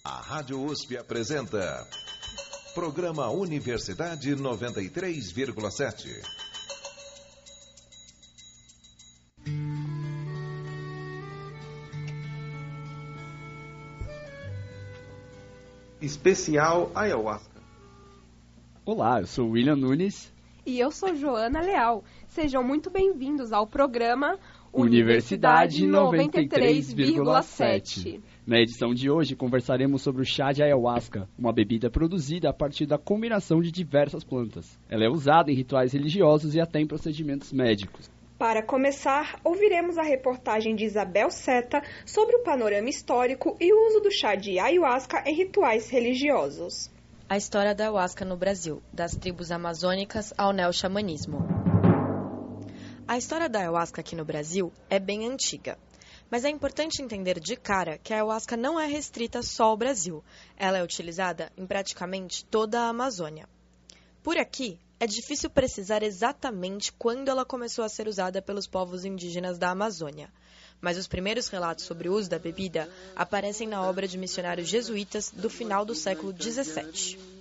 A Rádio USP apresenta Programa Universidade 93,7. Especial Ayahuasca. Olá, eu sou William Nunes. E eu sou Joana Leal. Sejam muito bem-vindos ao programa Universidade 93,7. Na edição de hoje, conversaremos sobre o chá de ayahuasca, uma bebida produzida a partir da combinação de diversas plantas. Ela é usada em rituais religiosos e até em procedimentos médicos. Para começar, ouviremos a reportagem de Isabel Seta sobre o panorama histórico e o uso do chá de ayahuasca em rituais religiosos. A história da ayahuasca no Brasil, das tribos amazônicas ao neo-xamanismo. A história da ayahuasca aqui no Brasil é bem antiga. Mas é importante entender de cara que a ayahuasca não é restrita só ao Brasil. Ela é utilizada em praticamente toda a Amazônia. Por aqui, é difícil precisar exatamente quando ela começou a ser usada pelos povos indígenas da Amazônia. Mas os primeiros relatos sobre o uso da bebida aparecem na obra de missionários jesuítas do final do século XVII.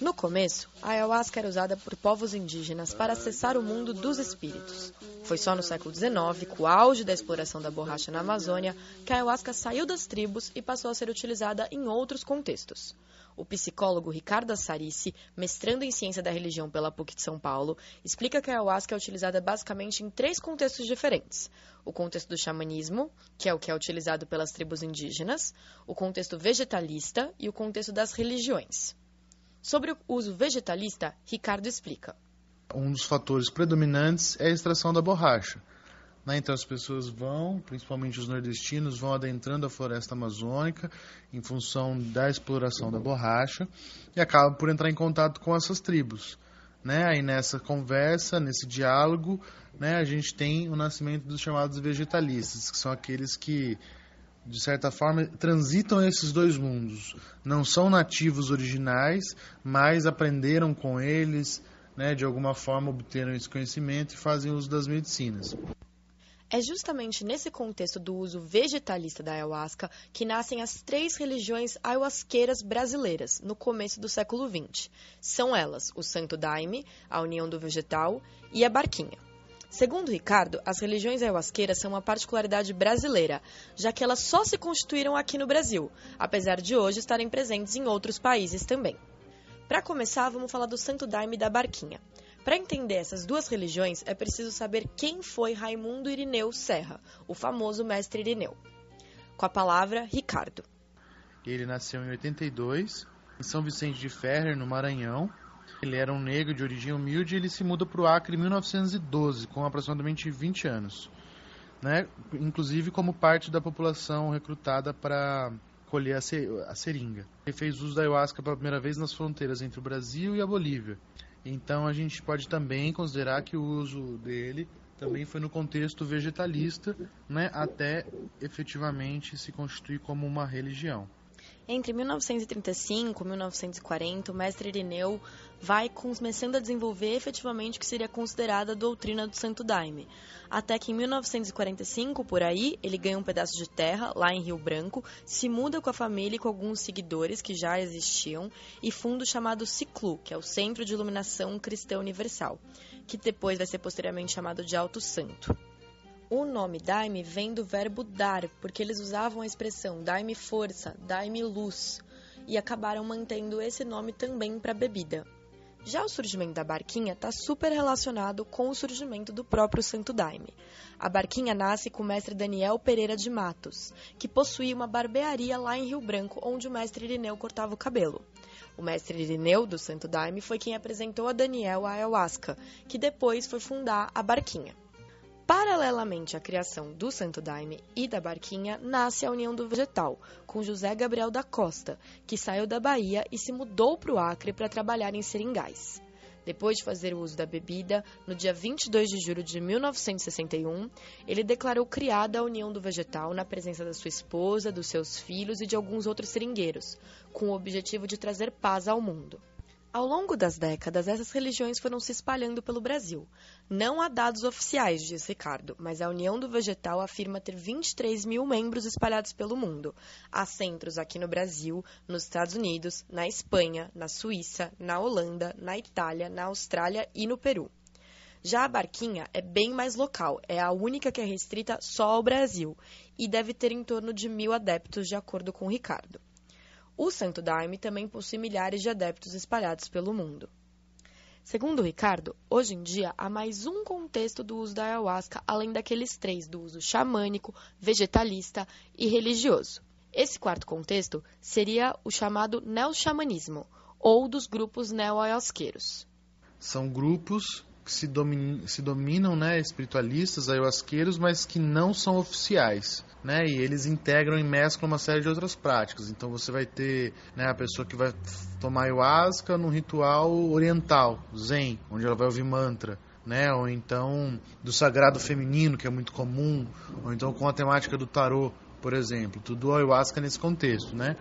No começo, a ayahuasca era usada por povos indígenas para acessar o mundo dos espíritos. Foi só no século XIX, com o auge da exploração da borracha na Amazônia, que a ayahuasca saiu das tribos e passou a ser utilizada em outros contextos. O psicólogo Ricardo Assarici, mestrando em ciência da religião pela PUC de São Paulo, explica que a ayahuasca é utilizada basicamente em 3 contextos diferentes. O contexto do xamanismo, que é o que é utilizado pelas tribos indígenas, o contexto vegetalista e o contexto das religiões. Sobre o uso vegetalista, Ricardo explica. Um dos fatores predominantes é a extração da borracha. Então as pessoas vão, principalmente os nordestinos, vão adentrando a floresta amazônica em função da exploração da borracha e acabam por entrar em contato com essas tribos. Aí nessa conversa, nesse diálogo, a gente tem o nascimento dos chamados vegetalistas, que são aqueles que, de certa forma, transitam esses dois mundos. Não são nativos originais, mas aprenderam com eles, de alguma forma obteram esse conhecimento e fazem uso das medicinas. É justamente nesse contexto do uso vegetalista da ayahuasca que nascem as 3 religiões ayahuasqueiras brasileiras, no começo do século XX. São elas o Santo Daime, a União do Vegetal e a Barquinha. Segundo Ricardo, as religiões ayahuasqueiras são uma particularidade brasileira, já que elas só se constituíram aqui no Brasil, apesar de hoje estarem presentes em outros países também. Para começar, vamos falar do Santo Daime e da Barquinha. Para entender essas 2 religiões, é preciso saber quem foi Raimundo Irineu Serra, o famoso mestre Irineu. Com a palavra, Ricardo. Ele nasceu em 82, em São Vicente de Ferrer, no Maranhão. Ele era um negro de origem humilde e ele se muda para o Acre em 1912, com aproximadamente 20 anos. Inclusive como parte da população recrutada para colher a seringa. Ele fez uso da ayahuasca pela primeira vez nas fronteiras entre o Brasil e a Bolívia. Então a gente pode também considerar que o uso dele também foi no contexto vegetalista, até efetivamente se constituir como uma religião. Entre 1935 e 1940, o mestre Irineu vai começando a desenvolver efetivamente o que seria considerada a doutrina do Santo Daime. Até que em 1945, por aí, ele ganha um pedaço de terra lá em Rio Branco, se muda com a família e com alguns seguidores que já existiam e funda o chamado CICLU, que é o Centro de Iluminação Cristã Universal, que depois vai ser posteriormente chamado de Alto Santo. O nome Daime vem do verbo dar, porque eles usavam a expressão Daime força, Daime luz, e acabaram mantendo esse nome também para a bebida. Já o surgimento da Barquinha está super relacionado com o surgimento do próprio Santo Daime. A Barquinha nasce com o mestre Daniel Pereira de Matos, que possuía uma barbearia lá em Rio Branco, onde o mestre Irineu cortava o cabelo. O mestre Irineu, do Santo Daime, foi quem apresentou a Daniel a ayahuasca, que depois foi fundar a Barquinha. Paralelamente à criação do Santo Daime e da Barquinha, nasce a União do Vegetal, com José Gabriel da Costa, que saiu da Bahia e se mudou para o Acre para trabalhar em seringais. Depois de fazer o uso da bebida, no dia 22 de julho de 1961, ele declarou criada a União do Vegetal na presença da sua esposa, dos seus filhos e de alguns outros seringueiros, com o objetivo de trazer paz ao mundo. Ao longo das décadas, essas religiões foram se espalhando pelo Brasil. Não há dados oficiais, diz Ricardo, mas a União do Vegetal afirma ter 23 mil membros espalhados pelo mundo. Há centros aqui no Brasil, nos Estados Unidos, na Espanha, na Suíça, na Holanda, na Itália, na Austrália e no Peru. Já a Barquinha é bem mais local, é a única que é restrita só ao Brasil e deve ter em torno de 1.000 adeptos, de acordo com Ricardo. O Santo Daime também possui milhares de adeptos espalhados pelo mundo. Segundo Ricardo, hoje em dia há mais um contexto do uso da ayahuasca, além daqueles 3 do uso xamânico, vegetalista e religioso. Esse quarto contexto seria o chamado neo-xamanismo, ou dos grupos neo-ayahuasqueiros. São grupos que se dominam, né, espiritualistas, ayahuasqueiros, mas que não são oficiais, né, e eles integram e mesclam uma série de outras práticas. Então você vai ter, né, a pessoa que vai tomar ayahuasca num ritual oriental, zen, onde ela vai ouvir mantra, né, ou então do sagrado feminino, que é muito comum, ou então com a temática do tarô, por exemplo, tudo ayahuasca nesse contexto, né.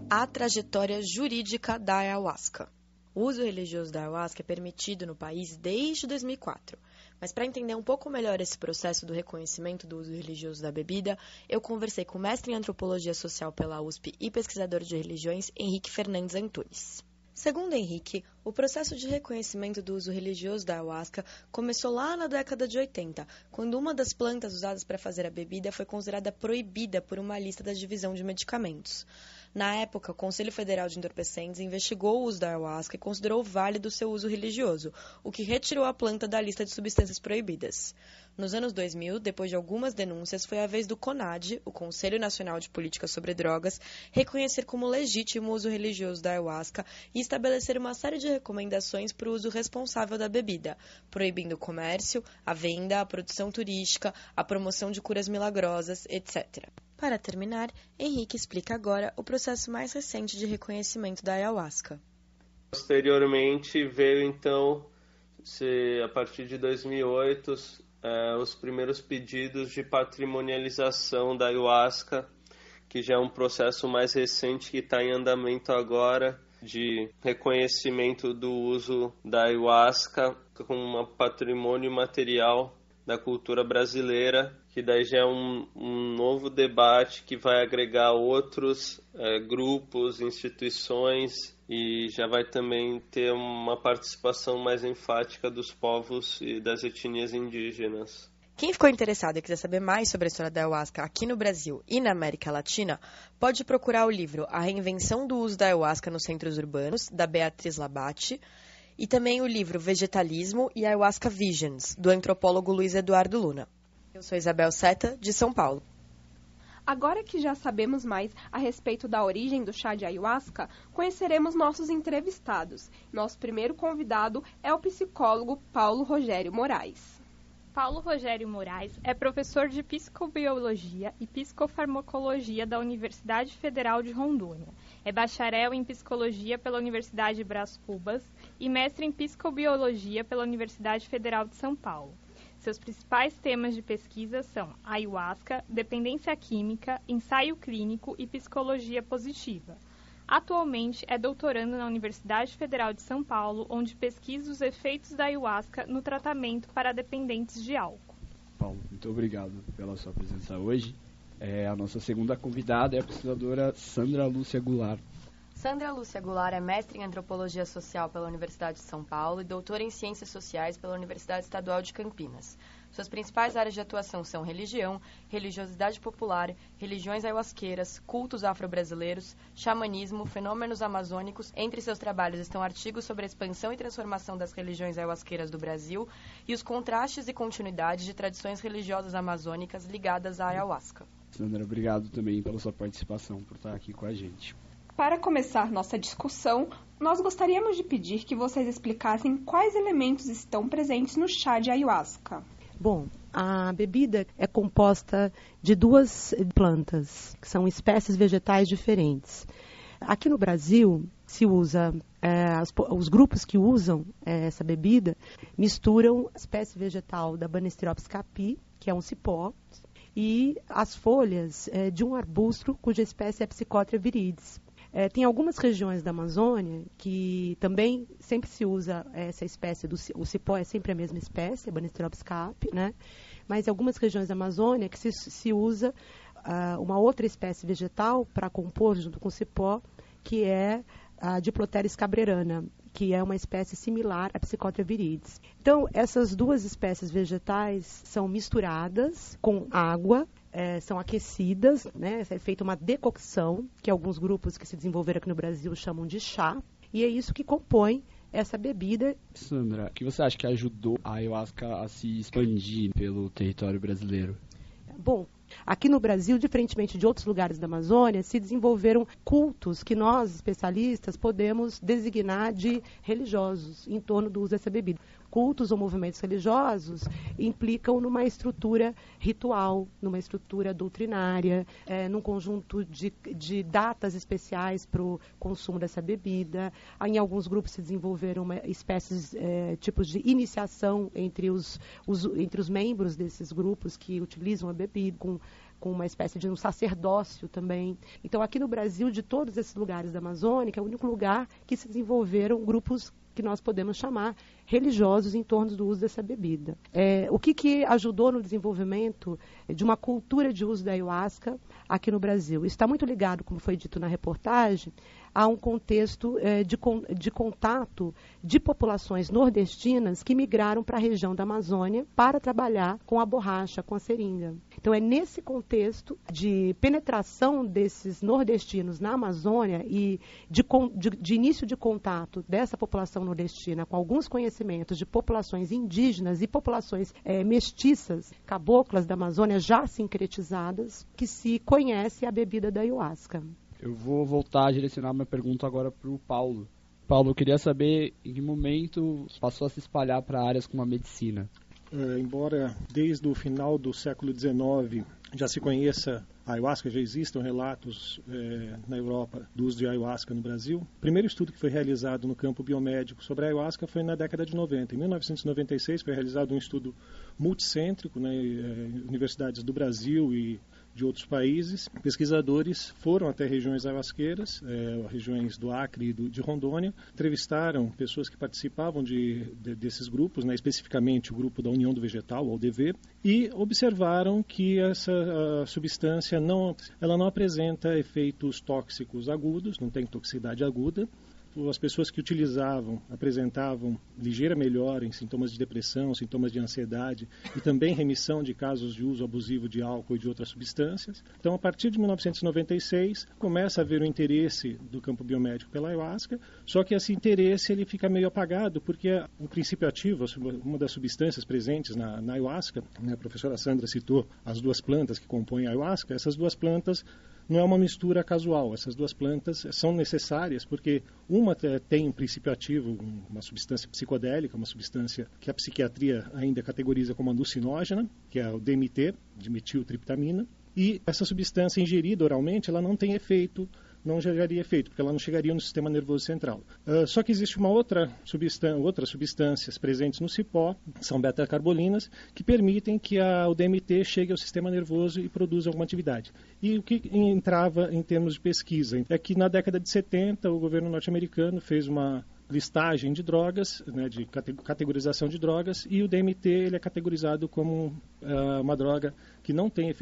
A trajetória jurídica da ayahuasca. O uso religioso da ayahuasca é permitido no país desde 2004. Mas para entender um pouco melhor esse processo do reconhecimento do uso religioso da bebida, eu conversei com o mestre em antropologia social pela USP e pesquisador de religiões, Henrique Fernandes Antunes. Segundo Henrique, o processo de reconhecimento do uso religioso da ayahuasca começou lá na década de 80, quando uma das plantas usadas para fazer a bebida foi considerada proibida por uma lista da divisão de medicamentos. Na época, o Conselho Federal de Entorpecentes investigou o uso da ayahuasca e considerou válido o seu uso religioso, o que retirou a planta da lista de substâncias proibidas. Nos anos 2000, depois de algumas denúncias, foi a vez do CONAD, o Conselho Nacional de Política sobre Drogas, reconhecer como legítimo o uso religioso da ayahuasca e estabelecer uma série de recomendações para o uso responsável da bebida, proibindo o comércio, a venda, a produção turística, a promoção de curas milagrosas, etc. Para terminar, Henrique explica agora o processo mais recente de reconhecimento da ayahuasca. Posteriormente veio então, a partir de 2008, os primeiros pedidos de patrimonialização da ayahuasca, que já é um processo mais recente que está em andamento agora, de reconhecimento do uso da ayahuasca como um patrimônio material da cultura brasileira, que daí já é um novo debate que vai agregar outros grupos, instituições, e já vai também ter uma participação mais enfática dos povos e das etnias indígenas. Quem ficou interessado e quiser saber mais sobre a história da ayahuasca aqui no Brasil e na América Latina, pode procurar o livro A Reinvenção do Uso da Ayahuasca nos Centros Urbanos, da Beatriz Labate, e também o livro Vegetalismo e Ayahuasca Visions, do antropólogo Luiz Eduardo Luna. Eu sou Isabel Seta, de São Paulo. Agora que já sabemos mais a respeito da origem do chá de ayahuasca, conheceremos nossos entrevistados. Nosso primeiro convidado é o psicólogo Paulo Rogério Moraes. Paulo Rogério Moraes é professor de psicobiologia e psicofarmacologia da Universidade Federal de Rondônia. É bacharel em psicologia pela Universidade Brás Cubas e mestre em psicobiologia pela Universidade Federal de São Paulo. Seus principais temas de pesquisa são ayahuasca, dependência química, ensaio clínico e psicologia positiva. Atualmente é doutorando na Universidade Federal de São Paulo, onde pesquisa os efeitos da ayahuasca no tratamento para dependentes de álcool. Paulo, muito obrigado pela sua presença hoje. A nossa segunda convidada é a pesquisadora Sandra Lúcia Goulart. Sandra Lúcia Goulart é mestre em Antropologia Social pela Universidade de São Paulo e doutora em Ciências Sociais pela Universidade Estadual de Campinas. Suas principais áreas de atuação são religião, religiosidade popular, religiões ayahuasqueiras, cultos afro-brasileiros, xamanismo, fenômenos amazônicos. Entre seus trabalhos estão artigos sobre a expansão e transformação das religiões ayahuasqueiras do Brasil e os contrastes e continuidades de tradições religiosas amazônicas ligadas à ayahuasca. Sandra, obrigado também pela sua participação, por estar aqui com a gente. Para começar nossa discussão, nós gostaríamos de pedir que vocês explicassem quais elementos estão presentes no chá de ayahuasca. Bom, a bebida é composta de 2 plantas, que são espécies vegetais diferentes. Aqui no Brasil, se usa, os grupos que usam essa bebida misturam a espécie vegetal da Banisteriopsis capi, que é um cipó, e as folhas de um arbusto cuja espécie é Psychotria viridis. Tem algumas regiões da Amazônia que também sempre se usa essa espécie, o cipó é sempre a mesma espécie, a Banisteriopsis cape, né? Mas em algumas regiões da Amazônia que se usa uma outra espécie vegetal para compor junto com o cipó, que é a Diploteris cabrerana, que é uma espécie similar à Psychotria viridis. Então, essas duas espécies vegetais são misturadas com água, são aquecidas, né? É feita uma decocção, que alguns grupos que se desenvolveram aqui no Brasil chamam de chá, e é isso que compõe essa bebida. Sandra, o que você acha que ajudou a ayahuasca a se expandir pelo território brasileiro? Bom, aqui no Brasil, diferentemente de outros lugares da Amazônia, se desenvolveram cultos que nós, especialistas, podemos designar de religiosos em torno do uso dessa bebida. Cultos ou movimentos religiosos implicam numa estrutura ritual, numa estrutura doutrinária, num conjunto de datas especiais para o consumo dessa bebida. Em alguns grupos se desenvolveram espécies, tipos de iniciação entre os membros desses grupos que utilizam a bebida, com uma espécie de um sacerdócio também. Então, aqui no Brasil, de todos esses lugares da Amazônia, é o único lugar que se desenvolveram grupos que nós podemos chamar religiosos em torno do uso dessa bebida. O que ajudou no desenvolvimento de uma cultura de uso da ayahuasca aqui no Brasil? Isso está muito ligado, como foi dito na reportagem, a um contexto de contato de populações nordestinas que migraram para a região da Amazônia para trabalhar com a borracha, com a seringa. Então, é nesse contexto de penetração desses nordestinos na Amazônia e de início de contato dessa população nordestina com alguns conhecimentos de populações indígenas e populações mestiças, caboclas da Amazônia já sincretizadas, que se conhece a bebida da ayahuasca. Eu vou voltar a direcionar minha pergunta agora para o Paulo. Paulo, eu queria saber em que momento passou a se espalhar para áreas como a medicina. Embora desde o final do século XIX já se conheça a ayahuasca, já existam relatos na Europa do uso de ayahuasca no Brasil. O primeiro estudo que foi realizado no campo biomédico sobre a ayahuasca foi na década de 90. Em 1996 foi realizado um estudo multicêntrico, em universidades do Brasil e de outros países. Pesquisadores foram até regiões ayahuasqueiras, regiões do Acre e de Rondônia, entrevistaram pessoas que participavam desses grupos, especificamente o grupo da União do Vegetal, o UDV, e observaram que essa substância não apresenta efeitos tóxicos agudos, não tem toxicidade aguda. As pessoas que utilizavam apresentavam ligeira melhora em sintomas de depressão, sintomas de ansiedade e também remissão de casos de uso abusivo de álcool e de outras substâncias. Então, a partir de 1996, começa a haver o interesse do campo biomédico pela ayahuasca, só que esse interesse ele fica meio apagado, porque o princípio ativo, uma das substâncias presentes na ayahuasca, a professora Sandra citou as duas plantas que compõem a ayahuasca, essas duas plantas não é uma mistura casual. Essas duas plantas são necessárias porque uma tem um princípio ativo, uma substância psicodélica, uma substância que a psiquiatria ainda categoriza como alucinógena, que é o DMT, dimetiltriptamina, e essa substância ingerida oralmente, ela não tem efeito, não geraria efeito, porque ela não chegaria no sistema nervoso central. Só que existe outras substâncias presentes no cipó, são beta-carbolinas, que permitem que o DMT chegue ao sistema nervoso e produza alguma atividade. E o que entrava em termos de pesquisa é que na década de 70 o governo norte-americano fez uma listagem de drogas, de categorização de drogas, e o DMT ele é categorizado como uma droga que não tem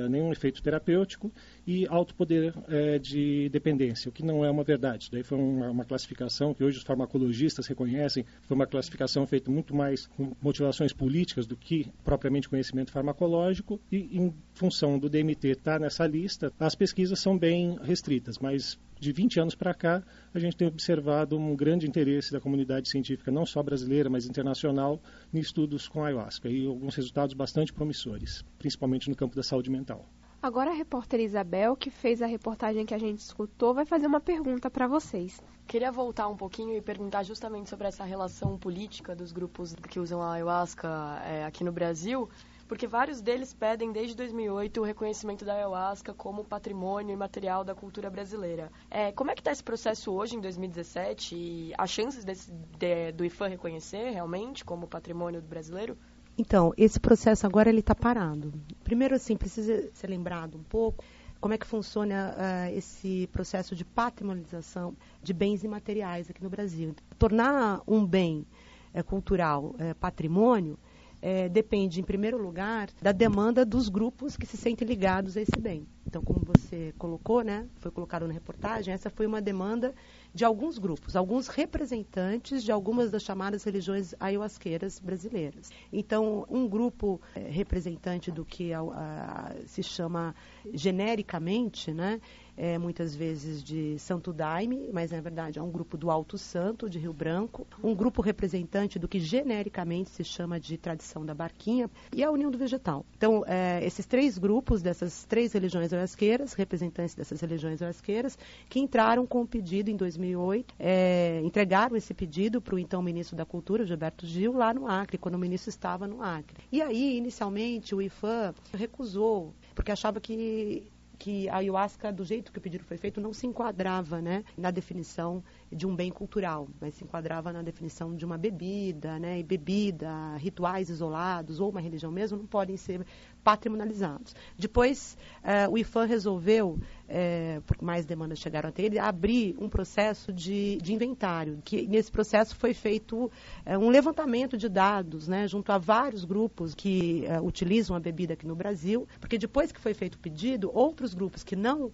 nenhum efeito terapêutico e alto poder de dependência, o que não é uma verdade. Daí foi uma classificação que hoje os farmacologistas reconhecem, foi uma classificação feita muito mais com motivações políticas do que propriamente conhecimento farmacológico, e em função do DMT estar nessa lista, as pesquisas são bem restritas, mas de 20 anos para cá, a gente tem observado um grande interesse da comunidade científica, não só brasileira, mas internacional, em estudos com ayahuasca, e alguns resultados bastante promissores, principalmente no campo da saúde mental. Agora a repórter Isabel, que fez a reportagem que a gente escutou, vai fazer uma pergunta para vocês. Queria voltar um pouquinho e perguntar justamente sobre essa relação política dos grupos que usam a ayahuasca aqui no Brasil, porque vários deles pedem desde 2008 o reconhecimento da ayahuasca como patrimônio imaterial da cultura brasileira. Como é que está esse processo hoje, em 2017, e as chances do IPHAN reconhecer realmente como patrimônio brasileiro? Então, esse processo agora ele está parado. Primeiro, assim, precisa ser lembrado um pouco como é que funciona esse processo de patrimonialização de bens imateriais aqui no Brasil. Tornar um bem cultural patrimônio depende, em primeiro lugar, da demanda dos grupos que se sentem ligados a esse bem. Então, como você colocou, né, foi colocado na reportagem, essa foi uma demanda de alguns grupos, alguns representantes de algumas das chamadas religiões ayahuasqueiras brasileiras. Então, um grupo representante do que se chama genericamente, né, muitas vezes de Santo Daime, mas na verdade é um grupo do Alto Santo, de Rio Branco, um grupo representante do que genericamente se chama de tradição da Barquinha e a União do Vegetal. Então, esses três grupos dessas três religiões ayahuasqueiras, representantes dessas religiões ayahuasqueiras, que entraram com o pedido em 2008, entregaram esse pedido para o então ministro da Cultura, Gilberto Gil, lá no Acre, quando o ministro estava no Acre. E aí, inicialmente, o IPHAN recusou, porque achava que a ayahuasca, do jeito que o pedido foi feito, não se enquadrava, né, na definição de um bem cultural, mas se enquadrava na definição de uma bebida, né, e bebida, rituais isolados, ou uma religião mesmo, não podem ser patrimonializados. Depois, o IPHAN resolveu, porque mais demandas chegaram até ele, abrir um processo de inventário, que nesse processo foi feito um levantamento de dados, né, junto a vários grupos que utilizam a bebida aqui no Brasil, porque depois que foi feito o pedido, outros grupos que não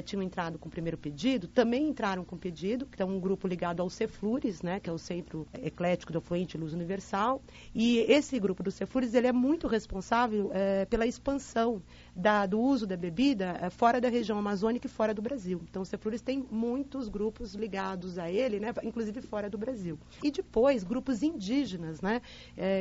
tinham entrado com o primeiro pedido, também entraram com o pedido, que é um grupo ligado ao Ceflures, né, que é o Centro Eclético do Afluente Luz Universal, e esse grupo do Ceflures, ele é muito responsável pela expansão do uso da bebida fora da região amazônica e fora do Brasil. Então, o Ceflures tem muitos grupos ligados a ele, né, inclusive fora do Brasil. E depois, grupos indígenas, né,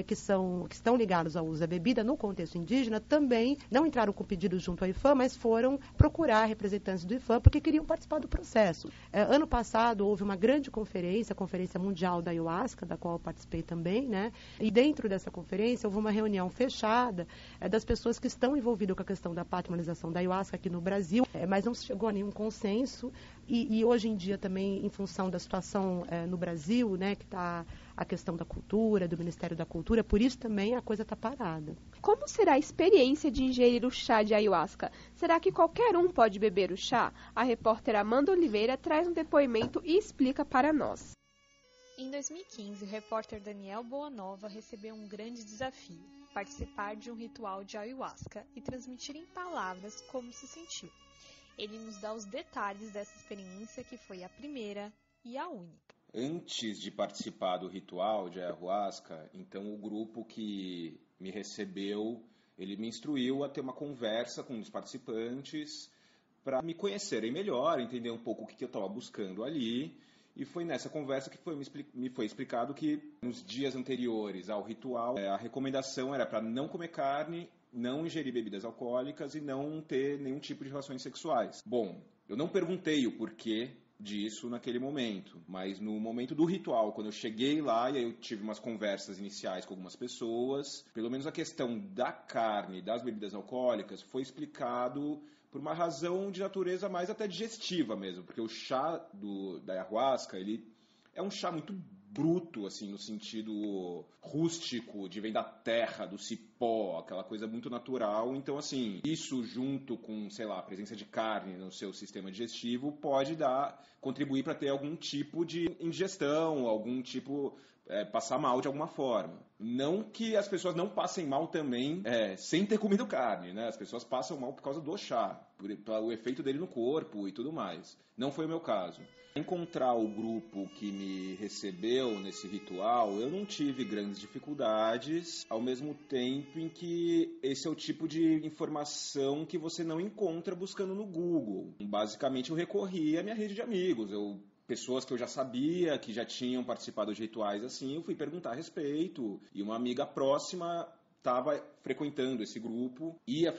que estão ligados ao uso da bebida no contexto indígena, também não entraram com pedido junto ao IPHAN, mas foram procurar representantes do IPHAN porque queriam participar do processo. Ano passado houve uma grande conferência, a Conferência Mundial da Ayahuasca, da qual eu participei também, né? E dentro dessa conferência houve uma reunião fechada das pessoas que estão envolvidas com a questão da patrimonialização da Ayahuasca aqui no Brasil, mas não se chegou a nenhum consenso e hoje em dia também, em função da situação no Brasil, né, que está a questão da cultura, do Ministério da Cultura, por isso também a coisa está parada. Como será a experiência de ingerir o chá de ayahuasca? Será que qualquer um pode beber o chá? A repórter Amanda Oliveira traz um depoimento e explica para nós. Em 2015, o repórter Daniel Boanova recebeu um grande desafio: participar de um ritual de ayahuasca e transmitir em palavras como se sentiu. Ele nos dá os detalhes dessa experiência que foi a primeira e a única. Antes de participar do ritual de ayahuasca, então o grupo que me recebeu, ele me instruiu a ter uma conversa com os participantes para me conhecerem melhor, entender um pouco o que eu estava buscando ali. E foi nessa conversa que me foi explicado que nos dias anteriores ao ritual, a recomendação era para não comer carne, não ingerir bebidas alcoólicas e não ter nenhum tipo de relações sexuais. Bom, eu não perguntei o porquê disso naquele momento, mas no momento do ritual, quando eu cheguei lá e aí eu tive umas conversas iniciais com algumas pessoas, pelo menos a questão da carne, das bebidas alcoólicas, foi explicado por uma razão de natureza mais até digestiva mesmo, porque o chá da ayahuasca, ele é um chá muito bruto, assim, no sentido rústico, de vem da terra, do cipó, aquela coisa muito natural. Então, assim, isso junto com, sei lá, a presença de carne no seu sistema digestivo pode contribuir para ter algum tipo de indigestão, algum tipo, passar mal de alguma forma. Não que as pessoas não passem mal também sem ter comido carne, né? As pessoas passam mal por causa do chá, pelo efeito dele no corpo e tudo mais. Não foi o meu caso. Encontrar o grupo que me recebeu nesse ritual, eu não tive grandes dificuldades, ao mesmo tempo em que esse é o tipo de informação que você não encontra buscando no Google. Basicamente, eu recorri à minha rede de amigos, pessoas que eu já sabia, que já tinham participado de rituais assim, eu fui perguntar a respeito, e uma amiga próxima estava frequentando esse grupo, ia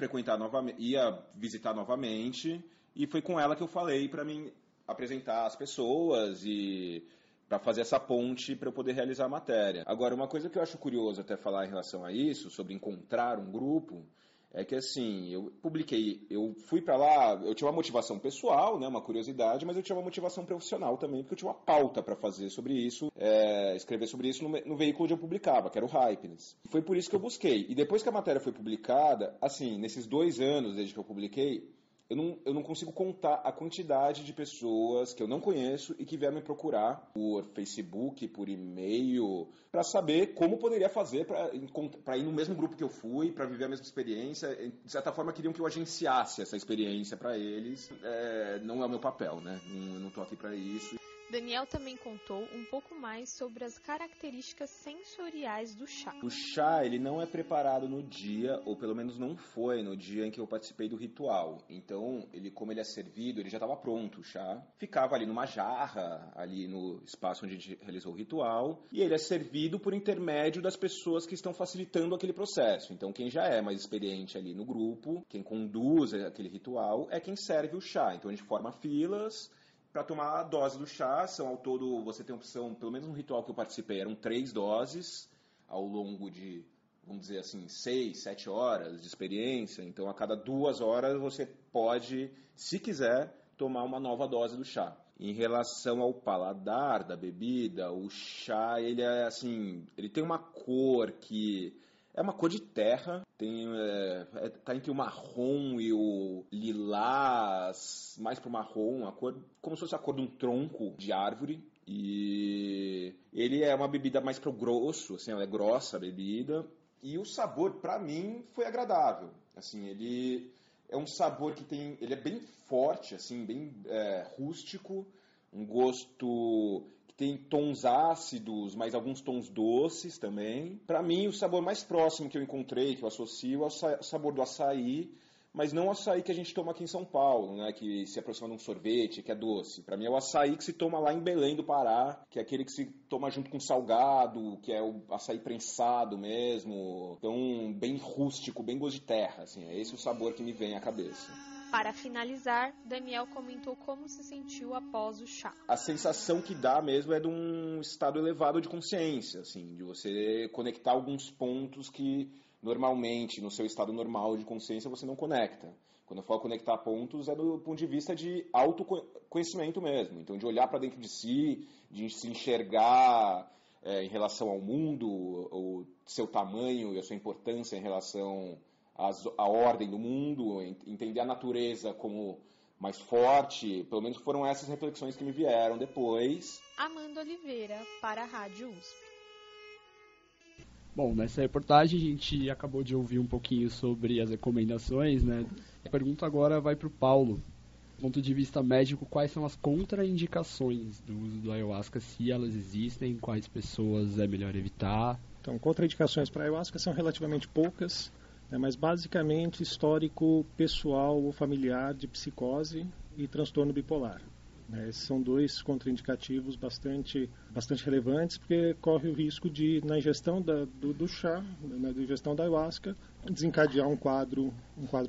visitar novamente, e foi com ela que eu falei para mim apresentar as pessoas e para fazer essa ponte para eu poder realizar a matéria. Agora, uma coisa que eu acho curioso até falar em relação a isso, sobre encontrar um grupo, é que assim, eu fui para lá, eu tinha uma motivação pessoal, né, uma curiosidade, mas eu tinha uma motivação profissional também, porque eu tinha uma pauta para fazer sobre isso, escrever sobre isso no veículo onde eu publicava, que era o Hypeness. Foi por isso que eu busquei. E depois que a matéria foi publicada, assim, nesses 2 anos desde que eu publiquei, Eu não consigo contar a quantidade de pessoas que eu não conheço e que vieram me procurar por Facebook, por e-mail, para saber como poderia fazer para ir no mesmo grupo que eu fui, para viver a mesma experiência. De certa forma, queriam que eu agenciasse essa experiência para eles. Não é o meu papel, né? Eu não estou aqui para isso. Daniel também contou um pouco mais sobre as características sensoriais do chá. O chá, ele não é preparado no dia, ou pelo menos não foi no dia em que eu participei do ritual. Então, como ele é servido, ele já estava pronto, o chá. Ficava ali numa jarra, ali no espaço onde a gente realizou o ritual. E ele é servido por intermédio das pessoas que estão facilitando aquele processo. Então, quem já é mais experiente ali no grupo, quem conduz aquele ritual, é quem serve o chá. Então, a gente forma filas para tomar a dose do chá. São ao todo, você tem opção, pelo menos no ritual que eu participei, eram 3 doses ao longo de, vamos dizer assim, 6, 7 horas de experiência. Então, a cada 2 horas você pode, se quiser, tomar uma nova dose do chá. Em relação ao paladar da bebida, o chá, ele tem uma cor que é uma cor de terra, tá entre o marrom e o lilás, mais pro marrom, a cor, como se fosse a cor de um tronco de árvore. E ele é uma bebida mais pro grosso, assim, ela é grossa a bebida. E o sabor, pra mim, foi agradável. Assim, ele é um sabor ele é bem forte, assim, bem rústico, um gosto que tem tons ácidos, mas alguns tons doces também. Para mim, o sabor mais próximo que eu encontrei, que eu associo, é o sabor do açaí, mas não o açaí que a gente toma aqui em São Paulo, né, que se aproxima de um sorvete, que é doce. Para mim é o açaí que se toma lá em Belém do Pará, que é aquele que se toma junto com salgado, que é o açaí prensado mesmo. Então, bem rústico, bem gosto de terra, assim. É esse o sabor que me vem à cabeça. Para finalizar, Daniel comentou como se sentiu após o chá. A sensação que dá mesmo é de um estado elevado de consciência, assim, de você conectar alguns pontos que normalmente, no seu estado normal de consciência, você não conecta. Quando eu falo conectar pontos, é do ponto de vista de autoconhecimento mesmo. Então, de olhar para dentro de si, de se enxergar em relação ao mundo, o seu tamanho e a sua importância em relação a ordem do mundo, entender a natureza como mais forte. Pelo menos foram essas reflexões que me vieram depois. Amanda Oliveira, para a Rádio USP. Bom, nessa reportagem a gente acabou de ouvir um pouquinho sobre as recomendações, né? A pergunta agora vai para o Paulo. Do ponto de vista médico, quais são as contraindicações do uso do ayahuasca, se elas existem, quais pessoas é melhor evitar? Então, contraindicações para a ayahuasca são relativamente poucas, mas basicamente histórico pessoal ou familiar de psicose e transtorno bipolar. Esses são 2 contraindicativos bastante relevantes, porque corre o risco de, na ingestão do chá, na ingestão da ayahuasca, desencadear um quadro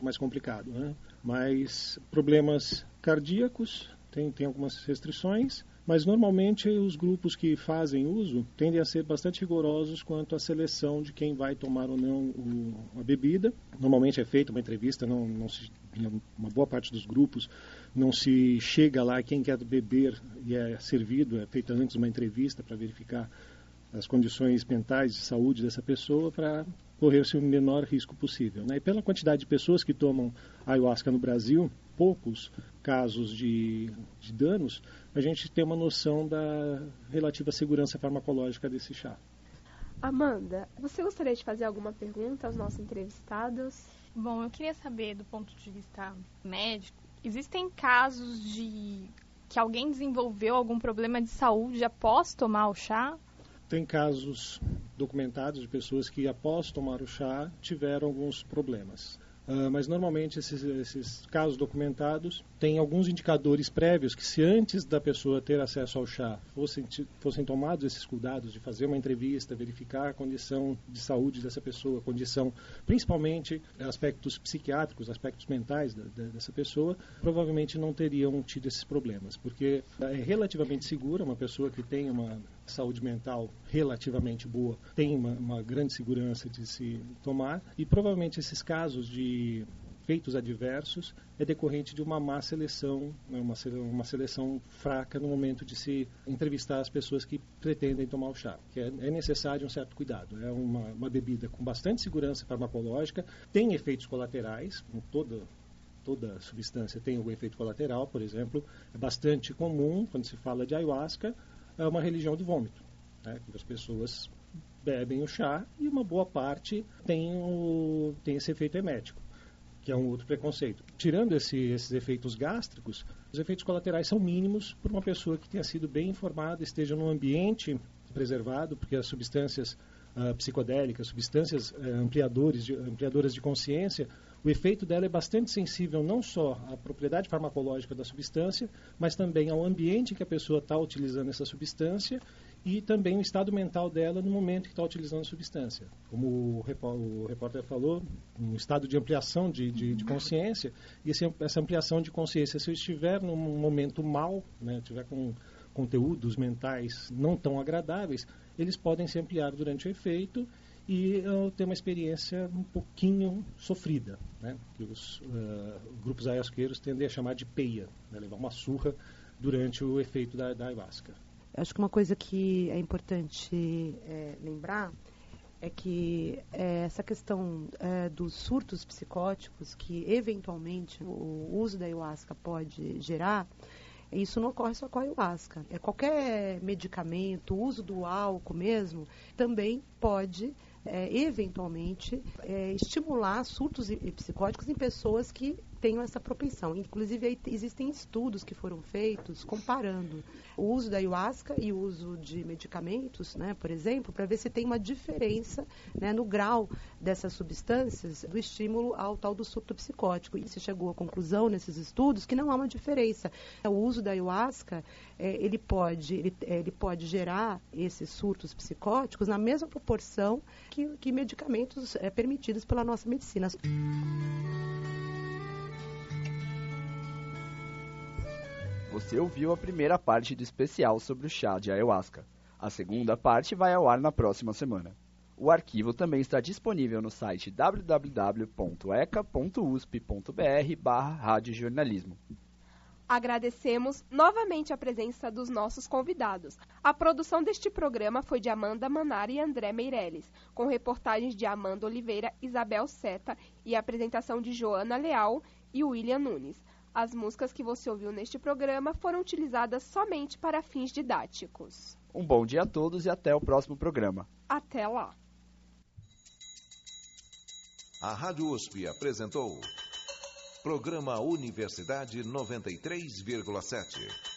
mais complicado, né? Mas problemas cardíacos tem algumas restrições, mas normalmente os grupos que fazem uso tendem a ser bastante rigorosos quanto à seleção de quem vai tomar ou não a bebida. Normalmente é feita uma entrevista, uma boa parte dos grupos não se chega lá quem quer beber e é servido, é feita antes uma entrevista para verificar as condições mentais de saúde dessa pessoa para correr-se o menor risco possível, né? E pela quantidade de pessoas que tomam ayahuasca no Brasil, poucos casos de danos, a gente tem uma noção da relativa segurança farmacológica desse chá. Amanda, você gostaria de fazer alguma pergunta aos nossos entrevistados? Bom, eu queria saber, do ponto de vista médico, existem casos de que alguém desenvolveu algum problema de saúde após tomar o chá? Tem casos documentados de pessoas que, após tomar o chá, tiveram alguns problemas. Mas, normalmente, esses casos documentados têm alguns indicadores prévios que, se antes da pessoa ter acesso ao chá fossem tomados esses cuidados de fazer uma entrevista, verificar a condição de saúde dessa pessoa, principalmente aspectos psiquiátricos, aspectos mentais dessa pessoa, provavelmente não teriam tido esses problemas, porque é relativamente segura. Uma pessoa que tem uma saúde mental relativamente boa tem uma grande segurança de se tomar, e provavelmente esses casos de efeitos adversos é decorrente de uma má seleção, né, uma seleção fraca no momento de se entrevistar as pessoas que pretendem tomar o chá, que é necessário um certo cuidado. É uma bebida com bastante segurança farmacológica, tem efeitos colaterais, como toda substância tem algum efeito colateral. Por exemplo, é bastante comum, quando se fala de ayahuasca, é uma religião do vômito, né? As pessoas bebem o chá e uma boa parte tem esse efeito emético, que é um outro preconceito. Tirando esses efeitos gástricos, os efeitos colaterais são mínimos por uma pessoa que tenha sido bem informada, esteja num ambiente preservado, porque as substâncias psicodélicas, substâncias ampliadoras de consciência, o efeito dela é bastante sensível não só à propriedade farmacológica da substância, mas também ao ambiente em que a pessoa está utilizando essa substância e também o estado mental dela no momento que está utilizando a substância. Como o repórter falou, um estado de ampliação de consciência, e essa ampliação de consciência, se eu estiver num momento mal, né, estiver com conteúdos mentais não tão agradáveis, eles podem se ampliar durante o efeito e ter uma experiência um pouquinho sofrida, né, que os grupos ayahuasqueiros tendem a chamar de peia, né, levar uma surra durante o efeito da ayahuasca. Acho que uma coisa que é importante lembrar é que essa questão dos surtos psicóticos que eventualmente o uso da ayahuasca pode gerar, isso não ocorre só com a ayahuasca. Qualquer medicamento, o uso do álcool mesmo, também pode eventualmente estimular surtos psicóticos em pessoas que tenham essa propensão. Inclusive, existem estudos que foram feitos comparando o uso da ayahuasca e o uso de medicamentos, né, por exemplo, para ver se tem uma diferença, né, no grau dessas substâncias do estímulo ao tal do surto psicótico. E se chegou à conclusão nesses estudos que não há uma diferença. O uso da ayahuasca, ele pode gerar esses surtos psicóticos na mesma proporção que medicamentos permitidos pela nossa medicina. Você ouviu a primeira parte do especial sobre o chá de ayahuasca. A segunda parte vai ao ar na próxima semana. O arquivo também está disponível no site www.eca.usp.br/radiojornalismo. Agradecemos novamente a presença dos nossos convidados. A produção deste programa foi de Amanda Manari e André Meirelles, com reportagens de Amanda Oliveira, Isabel Seta e a apresentação de Joana Leal e William Nunes. As músicas que você ouviu neste programa foram utilizadas somente para fins didáticos. Um bom dia a todos e até o próximo programa. Até lá! A Rádio USP apresentou Programa Universidade 93,7.